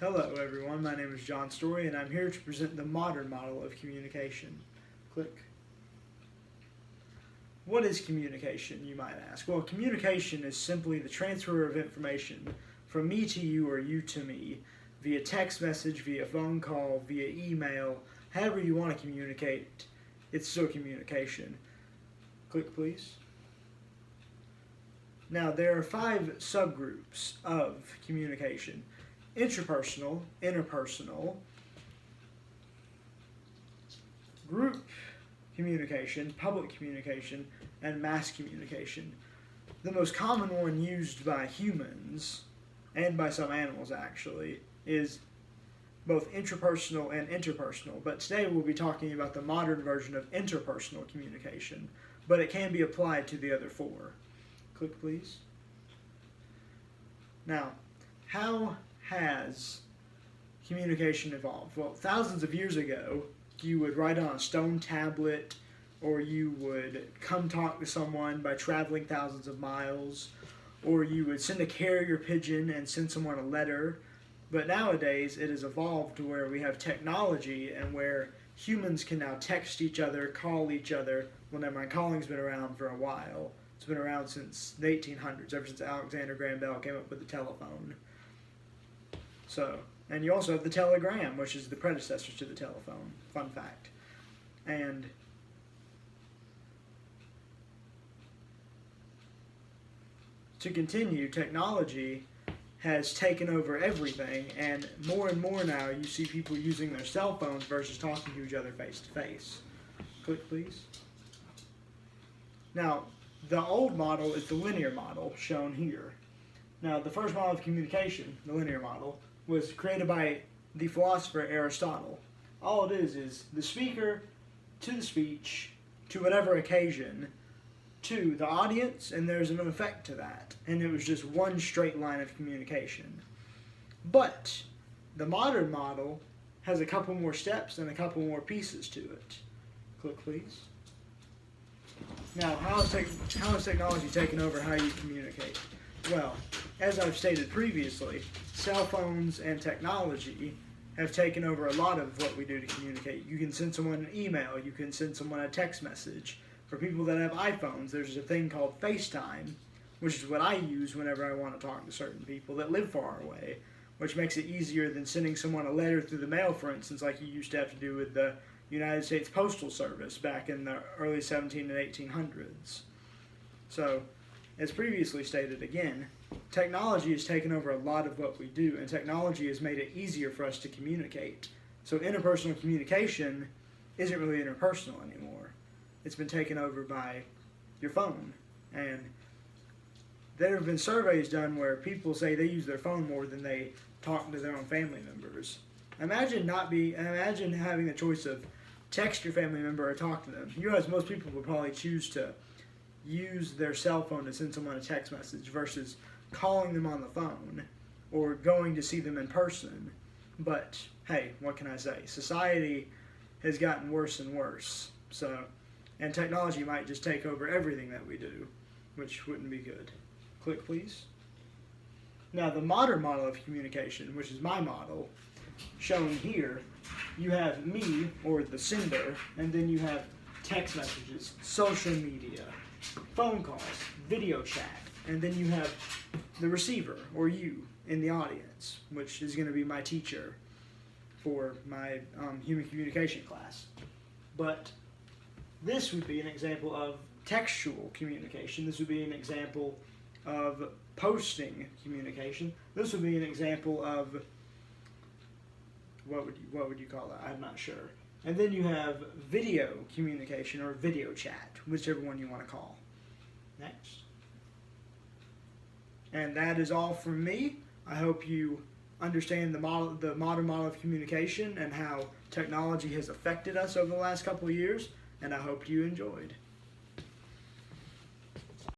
Hello everyone, my name is John Story and I'm here to present the modern model of communication. Click. What is communication, you might ask? Well, communication is simply the transfer of information from me to you or you to me via text message, via phone call, via email, however you want to communicate, it's still communication. Click please. Now there are 5 subgroups of communication. Intrapersonal, interpersonal, group communication, public communication, and mass communication. The most common one used by humans, and by some animals actually, is both intrapersonal and interpersonal. But today we'll be talking about the modern version of interpersonal communication, but it can be applied to the other 4. Click please. Now, how has communication evolved? Well, thousands of years ago, you would write on a stone tablet, or you would come talk to someone by traveling thousands of miles, or you would send a carrier pigeon and send someone a letter. But nowadays, it has evolved to where we have technology and where humans can now text each other, call each other. Well, never mind, calling's been around for a while. It's been around since the 1800s, ever since Alexander Graham Bell came up with the telephone. So, and you also have the telegram, which is the predecessor to the telephone. Fun fact. And to continue, technology has taken over everything, and more now you see people using their cell phones versus talking to each other face to face. Click please. Now, the old model is the linear model, shown here. Now, the first model of communication, the linear model, was created by the philosopher Aristotle. All it is the speaker to the speech, to whatever occasion, to the audience, and there's an effect to that. And it was just one straight line of communication. But the modern model has a couple more steps and a couple more pieces to it. Click please. Now, how has technology taken over how you communicate? Well, as I've stated previously, cell phones and technology have taken over a lot of what we do to communicate. You can send someone an email, you can send someone a text message. For people that have iPhones, there's a thing called FaceTime, which is what I use whenever I want to talk to certain people that live far away, which makes it easier than sending someone a letter through the mail, for instance, like you used to have to do with the United States Postal Service back in the early 17 and 1800s. So, as previously stated again, technology has taken over a lot of what we do, and technology has made it easier for us to communicate. So interpersonal communication isn't really interpersonal anymore. It's been taken over by your phone. And there have been surveys done where people say they use their phone more than they talk to their own family members. Imagine having the choice of text your family member or talk to them. You realize most people would probably choose to use their cell phone to send someone a text message versus calling them on the phone or going to see them in person. But hey, what can I say? Society has gotten worse and worse. And technology might just take over everything that we do, which wouldn't be good. Click please. Now the modern model of communication, which is my model, shown here, you have me, or the sender, and then you have text messages, social media, phone calls, video chat, and then you have the receiver, or you, in the audience, which is going to be my teacher for my human communication class. But this would be an example of textual communication. This would be an example of posting communication. This would be an example of, what would you call that? I'm not sure. And then you have video communication or video chat, whichever one you want to call. Next. And that is all from me. I hope you understand the modern model of communication and how technology has affected us over the last couple of years, and I hope you enjoyed.